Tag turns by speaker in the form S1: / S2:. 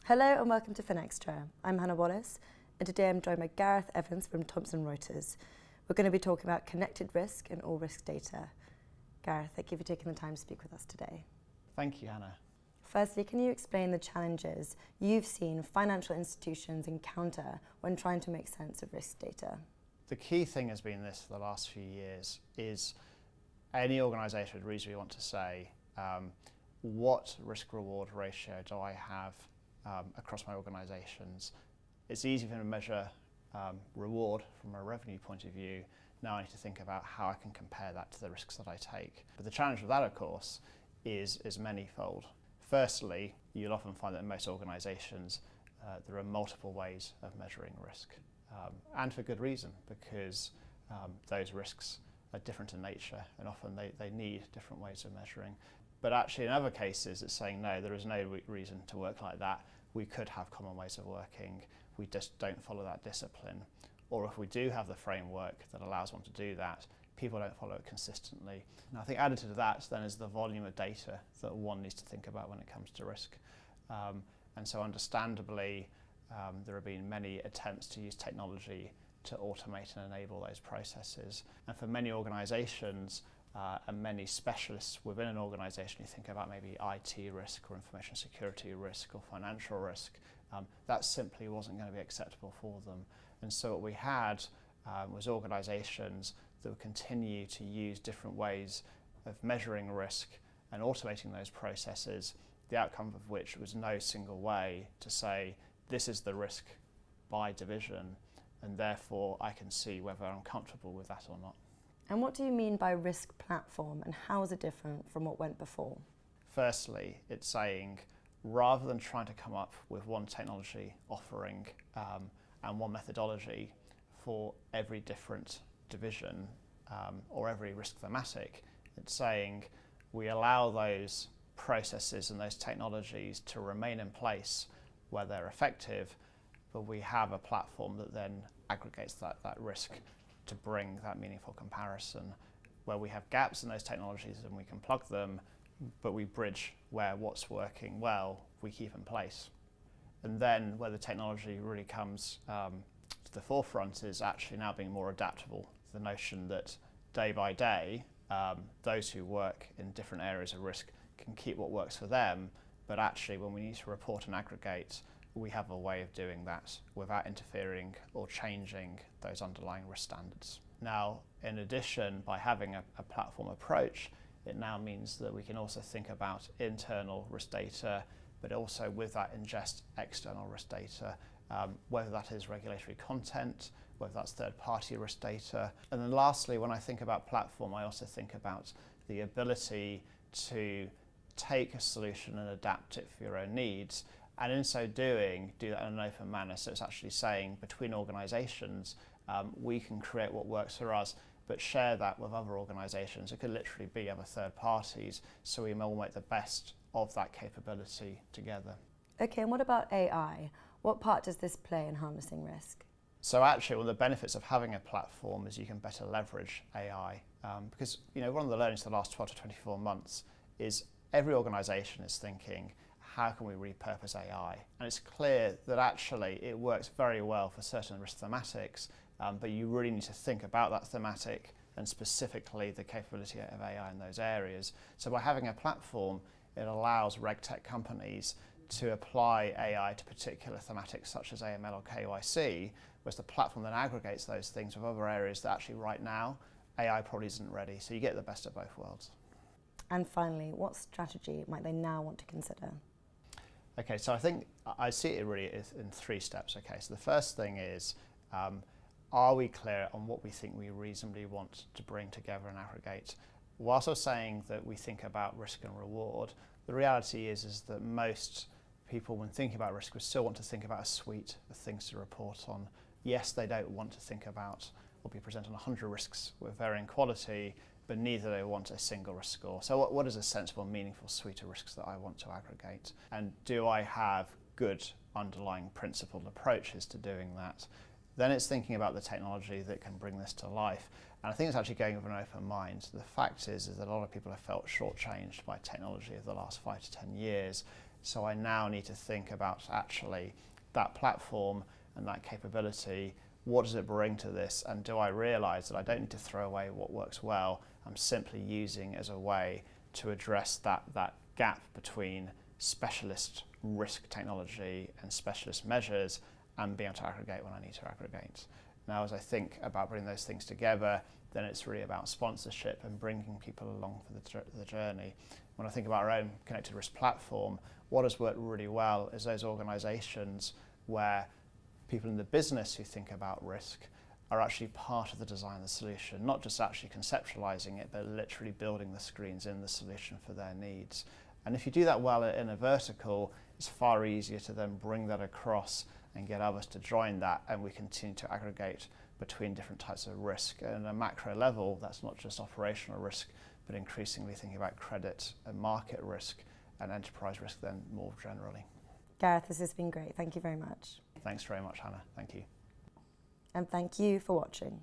S1: Hello and welcome to Finextra. I'm Hannah Wallace, and today I'm joined by Gareth Evans from Thomson Reuters. We're going to be talking about connected risk and all risk data. Gareth, thank you for taking the time to speak with us today.
S2: Thank you, Hannah.
S1: Firstly, can you explain the challenges you've seen financial institutions encounter when trying to make sense of risk data?
S2: The key thing has been this for the last few years is any organisation would reasonably want to say, what risk-reward ratio do I have across my organisations? It's easy for them to measure reward from a revenue point of view. Now I need to think about how I can compare that to the risks that I take. But the challenge with that, of course, is manifold. Firstly, you'll often find that in most organisations there are multiple ways of measuring risk, and for good reason, because those risks are different in nature and often they need different ways of measuring. But actually in other cases it's saying no, there is no reason to work like that. We could have common ways of working, we just don't follow that discipline. Or if we do have the framework that allows one to do that, people don't follow it consistently. And I think added to that then is the volume of data that one needs to think about when it comes to risk. And so understandably, there have been many attempts to use technology to automate and enable those processes. And for many organisations and many specialists within an organisation, you think about maybe IT risk or information security risk or financial risk, that simply wasn't going to be acceptable for them. And so what we had was organisations that would continue to use different ways of measuring risk and automating those processes, the outcome of which was no single way to say this is the risk by division, and therefore I can see whether I'm comfortable with that or not.
S1: And what do you mean by risk platform, and how is it different from what went before?
S2: Firstly, it's saying rather than trying to come up with one technology offering and one methodology for every different division or every risk thematic, it's saying we allow those processes and those technologies to remain in place where they're effective, but we have a platform that then aggregates that risk to bring that meaningful comparison, where we have gaps in those technologies and we can plug them, but we bridge where what's working well we keep in place. And then where the technology really comes to the forefront is actually now being more adaptable. The notion that day by day those who work in different areas of risk can keep what works for them, but actually when we need to report and aggregate, we have a way of doing that without interfering or changing those underlying risk standards. Now, in addition, by having a platform approach, it now means that we can also think about internal risk data, but also with that ingest external risk data, whether that is regulatory content, whether that's third-party risk data. And then lastly, when I think about platform, I also think about the ability to take a solution and adapt it for your own needs, and in so doing, do that in an open manner. So it's actually saying between organisations, we can create what works for us, but share that with other organisations. It could literally be other third parties, so we all make the best of that capability together.
S1: Okay, and what about AI? What part does this play in harnessing risk?
S2: So actually, one of the benefits of having a platform is you can better leverage AI, because one of the learnings for the last 12 to 24 months is every organisation is thinking, how can we repurpose AI? And it's clear that actually it works very well for certain risk thematics, but you really need to think about that thematic and specifically the capability of AI in those areas. So by having a platform, it allows RegTech companies to apply AI to particular thematics such as AML or KYC, whereas the platform then aggregates those things with other areas that actually right now AI probably isn't ready. So you get the best of both worlds.
S1: And finally, what strategy might they now want to consider?
S2: Okay, so I think I see it really in three steps. Okay, so the first thing is, are we clear on what we think we reasonably want to bring together and aggregate? Whilst I was saying that we think about risk and reward, the reality is that most people, when thinking about risk, would still want to think about a suite of things to report on. Yes, they don't want to think about or be presented on 100 risks with varying quality, but neither they want a single risk score. So what is a sensible, meaningful suite of risks that I want to aggregate? And do I have good underlying principled approaches to doing that? Then it's thinking about the technology that can bring this to life. And I think it's actually going with an open mind. The fact is that a lot of people have felt shortchanged by technology over the last 5 to 10 years. So I now need to think about actually that platform and that capability. What does it bring to this? And do I realise that I don't need to throw away what works well? I'm simply using it as a way to address that gap between specialist risk technology and specialist measures and being able to aggregate when I need to aggregate. Now, as I think about bringing those things together, then it's really about sponsorship and bringing people along for the journey. When I think about our own connected risk platform, what has worked really well is those organisations where people in the business who think about risk are actually part of the design of the solution, not just actually conceptualising it, but literally building the screens in the solution for their needs. And if you do that well in a vertical, it's far easier to then bring that across and get others to join that, and we continue to aggregate between different types of risk. And at a macro level, that's not just operational risk, but increasingly thinking about credit and market risk and enterprise risk then more generally.
S1: Gareth, this has been great. Thank you very much.
S2: Thanks very much, Hannah. Thank you.
S1: And thank you for watching.